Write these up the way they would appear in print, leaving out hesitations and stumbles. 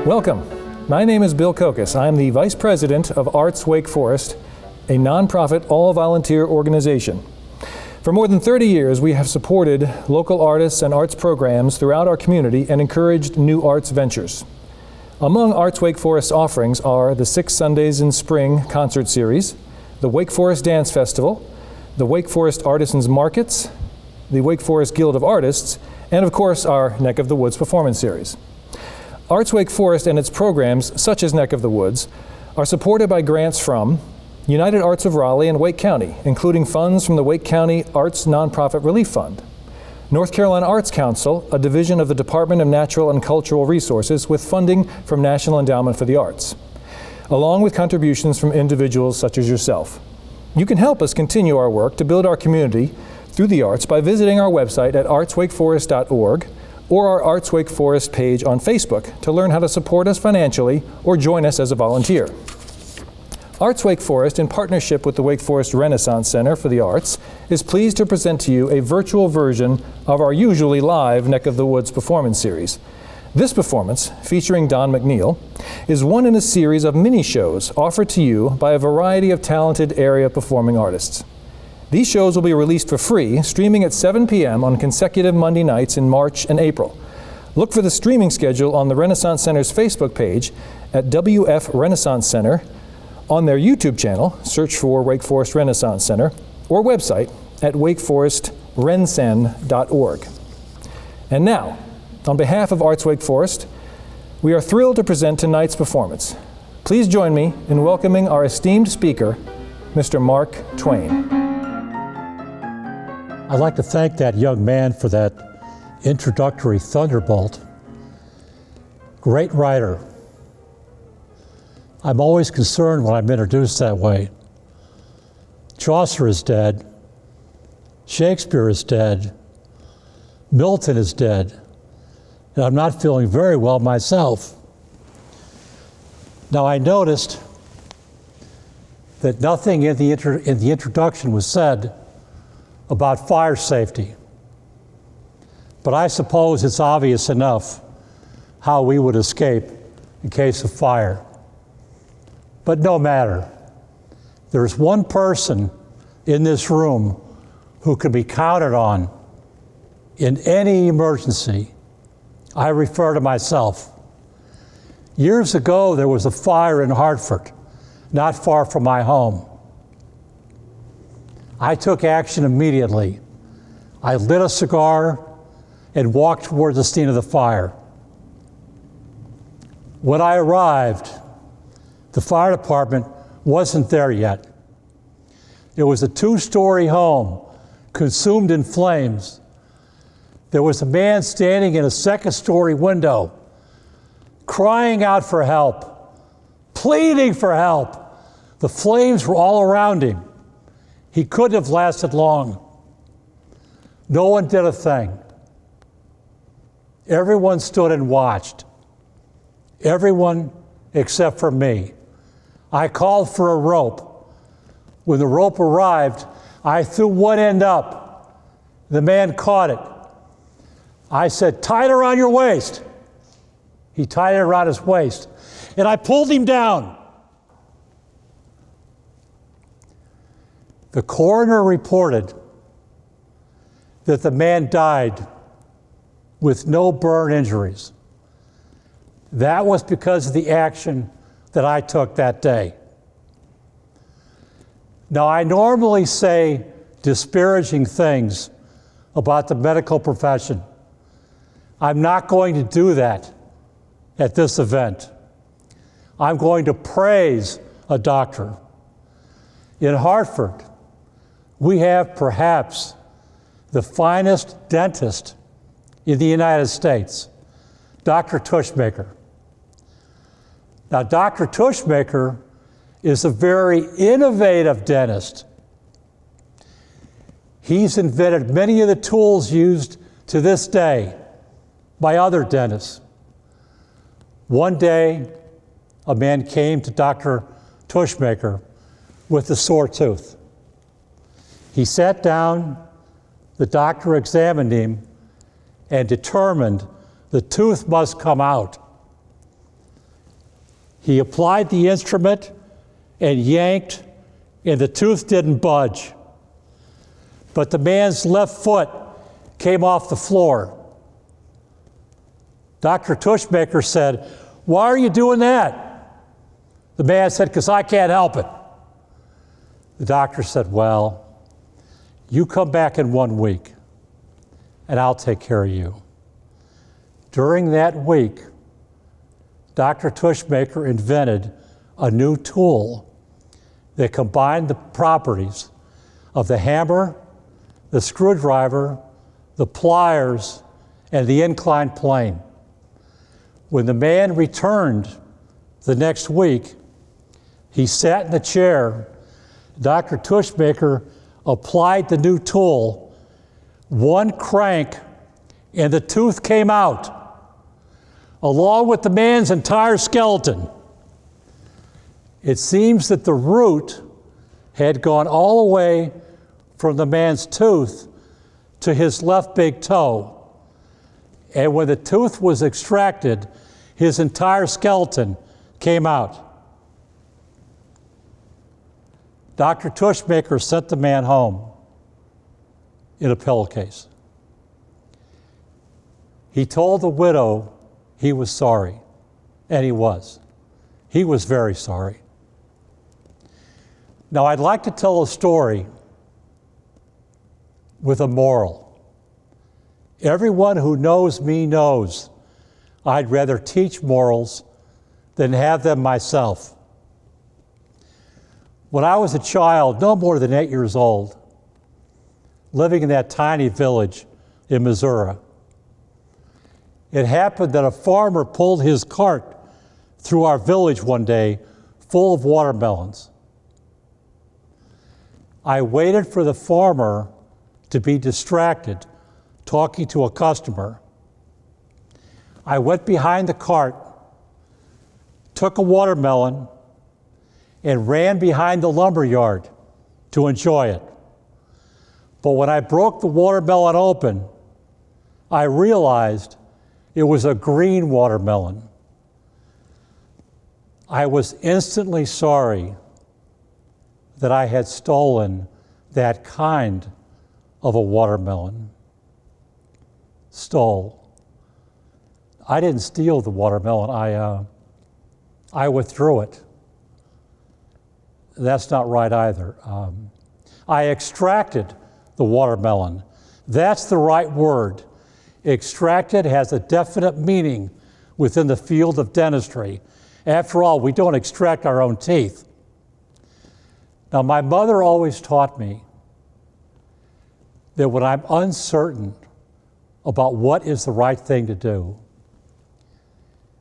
Welcome. My name is Bill Kokos. I'm the Vice President of Arts Wake Forest, a nonprofit all-volunteer organization. For more than 30 years, we have supported local artists and arts programs throughout our community and encouraged new arts ventures. Among Arts Wake Forest offerings are the 6 Sundays in Spring concert series, the Wake Forest Dance Festival, the Wake Forest Artisans Markets, the Wake Forest Guild of Artists, and of course our Neck of the Woods performance series. Arts Wake Forest and its programs, such as Neck of the Woods, are supported by grants from United Arts of Raleigh and Wake County, including funds from the Wake County Arts Nonprofit Relief Fund, North Carolina Arts Council, a division of the Department of Natural and Cultural Resources with funding from National Endowment for the Arts, along with contributions from individuals such as yourself. You can help us continue our work to build our community through the arts by visiting our website at artswakeforest.org or our Arts Wake Forest page on Facebook to learn how to support us financially or join us as a volunteer. Arts Wake Forest, in partnership with the Wake Forest Renaissance Center for the Arts, is pleased to present to you a virtual version of our usually live Neck of the Woods performance series. This performance, featuring Don McNeill, is one in a series of mini-shows offered to you by a variety of talented area performing artists. These shows will be released for free, streaming at 7 p.m. on consecutive Monday nights in March and April. Look for the streaming schedule on the Renaissance Center's Facebook page at WF Renaissance Center, on their YouTube channel, search for Wake Forest Renaissance Center, or website at wakeforestrensen.org. And now, on behalf of Arts Wake Forest, we are thrilled to present tonight's performance. Please join me in welcoming our esteemed speaker, Mr. Mark Twain. I'd like to thank that young man for that introductory thunderbolt. Great writer. I'm always concerned when I'm introduced that way. Chaucer is dead. Shakespeare is dead. Milton is dead. And I'm not feeling very well myself. Now, I noticed that nothing in the introduction was said about fire safety. But I suppose it's obvious enough how we would escape in case of fire. But no matter. There's one person in this room who can be counted on in any emergency. I refer to myself. Years ago, there was a fire in Hartford, not far from my home. I took action immediately. I lit a cigar and walked toward the scene of the fire. When I arrived, the fire department wasn't there yet. It was a 2-story home consumed in flames. There was a man standing in a 2nd-story window, crying out for help, pleading for help. The flames were all around him. He couldn't have lasted long. No one did a thing. Everyone stood and watched. Everyone except for me. I called for a rope. When the rope arrived, I threw one end up. The man caught it. I said, "Tie it around your waist." He tied it around his waist, and I pulled him down. The coroner reported that the man died with no burn injuries. That was because of the action that I took that day. Now, I normally say disparaging things about the medical profession. I'm not going to do that at this event. I'm going to praise a doctor. In Hartford, we have perhaps the finest dentist in the United States, Dr. Tushmaker. Now, Dr. Tushmaker is a very innovative dentist. He's invented many of the tools used to this day by other dentists. One day, a man came to Dr. Tushmaker with a sore tooth. He sat down, the doctor examined him, and determined the tooth must come out. He applied the instrument and yanked, and the tooth didn't budge. But the man's left foot came off the floor. Dr. Tushmaker said, "Why are you doing that?" The man said, "Because I can't help it." The doctor said, "Well, you come back in 1 week, and I'll take care of you." During that week, Dr. Tushmaker invented a new tool that combined the properties of the hammer, the screwdriver, the pliers, and the inclined plane. When the man returned the next week, he sat in the chair. Dr. Tushmaker applied the new tool, one crank, and the tooth came out, along with the man's entire skeleton. It seems that the root had gone all the way from the man's tooth to his left big toe. And when the tooth was extracted, his entire skeleton came out. Dr. Tushmaker sent the man home in a pillowcase. He told the widow he was sorry, and he was. He was very sorry. Now, I'd like to tell a story with a moral. Everyone who knows me knows I'd rather teach morals than have them myself. When I was a child, no more than 8 years old, living in that tiny village in Missouri, it happened that a farmer pulled his cart through our village one day full of watermelons. I waited for the farmer to be distracted talking to a customer. I went behind the cart, took a watermelon, and ran behind the lumber yard to enjoy it. But when I broke the watermelon open, I realized it was a green watermelon. I was instantly sorry that I had stolen that kind of a watermelon. Stole. I didn't steal the watermelon. I withdrew it. That's not right either. I extracted the watermelon. That's the right word. Extracted has a definite meaning within the field of dentistry. After all, we don't extract our own teeth. Now, my mother always taught me that when I'm uncertain about what is the right thing to do,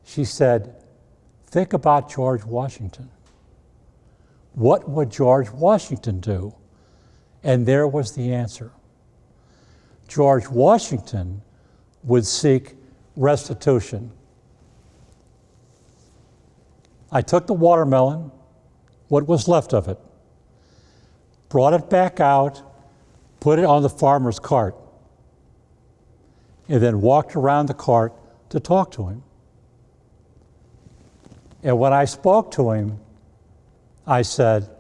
she said, think about George Washington. What would George Washington do? And there was the answer. George Washington would seek restitution. I took the watermelon, what was left of it, brought it back out, put it on the farmer's cart, and then walked around the cart to talk to him. And when I spoke to him, I said,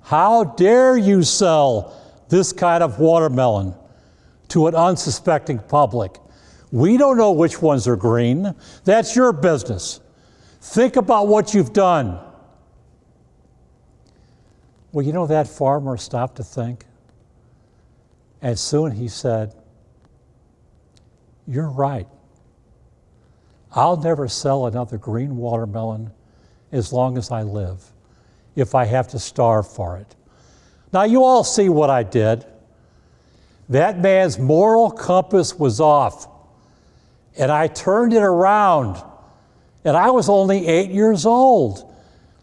"How dare you sell this kind of watermelon to an unsuspecting public? We don't know which ones are green. That's your business. Think about what you've done." Well, you know, that farmer stopped to think. And soon he said, "You're right. I'll never sell another green watermelon as long as I live, if I have to starve for it." Now, you all see what I did. That man's moral compass was off, and I turned it around, and I was only 8 years old.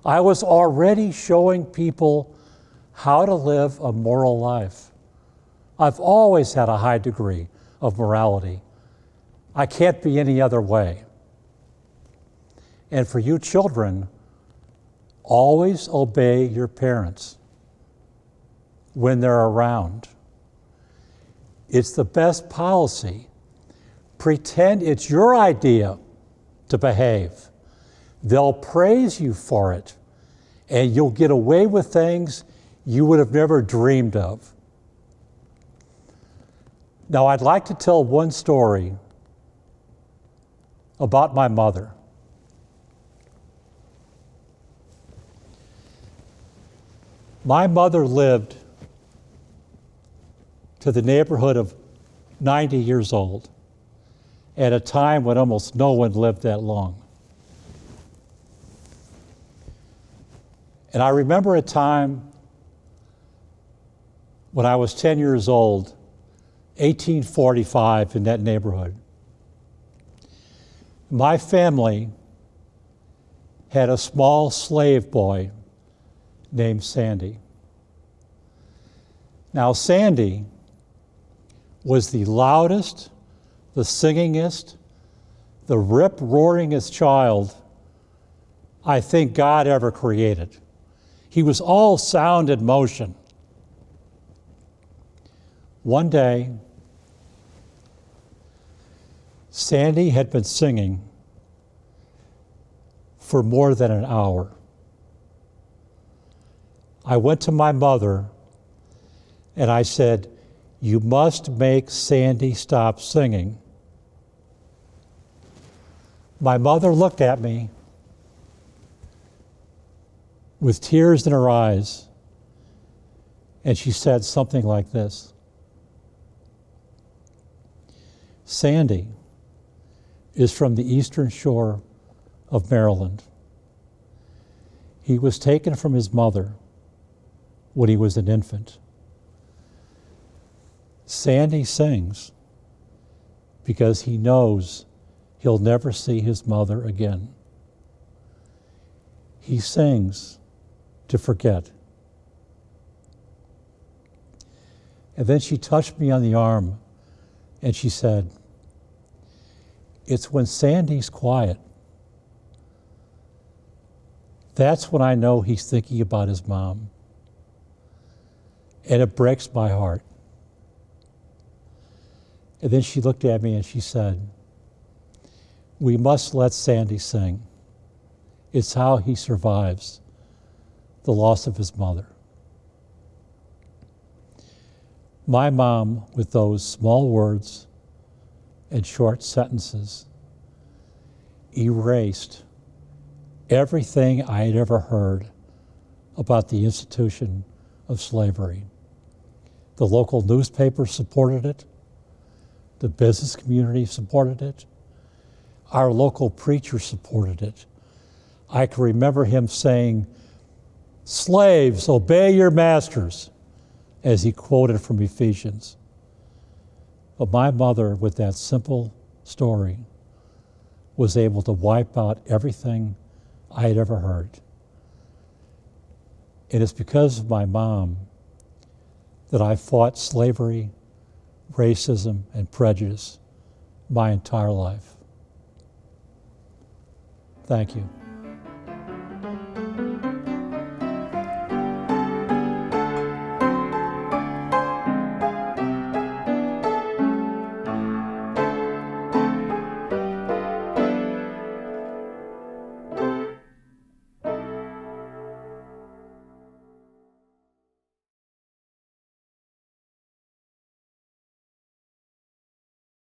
I was already showing people how to live a moral life. I've always had a high degree of morality. I can't be any other way. And for you children, always obey your parents. when they're around. It's the best policy. Pretend it's your idea to behave. They'll praise you for it, and you'll get away with things you would have never dreamed of. Now, I'd like to tell one story about my mother. My mother lived to the neighborhood of 90 years old at a time when almost no one lived that long. And I remember a time when I was 10 years old, 1845, in that neighborhood. My family had a small slave boy named Sandy. Now, Sandy was the loudest, the singingest, the rip-roaringest child I think God ever created. He was all sound and motion. One day, Sandy had been singing for more than an hour. I went to my mother and I said, "You must make Sandy stop singing." My mother looked at me with tears in her eyes, and she said something like this: "Sandy is from the eastern shore of Maryland. He was taken from his mother when he was an infant. Sandy sings because he knows he'll never see his mother again. He sings to forget." And then she touched me on the arm and she said, "It's when Sandy's quiet. That's when I know he's thinking about his mom. And it breaks my heart." And then she looked at me and she said, "We must let Sandy sing. It's how he survives the loss of his mother." My mom, with those small words and short sentences, erased everything I had ever heard about the institution of slavery. The local newspaper supported it. The business community supported it. Our local preacher supported it. I can remember him saying, "Slaves, obey your masters," as he quoted from Ephesians. But my mother, with that simple story, was able to wipe out everything I had ever heard. And it's because of my mom that I fought slavery, racism, and prejudice my entire life. Thank you.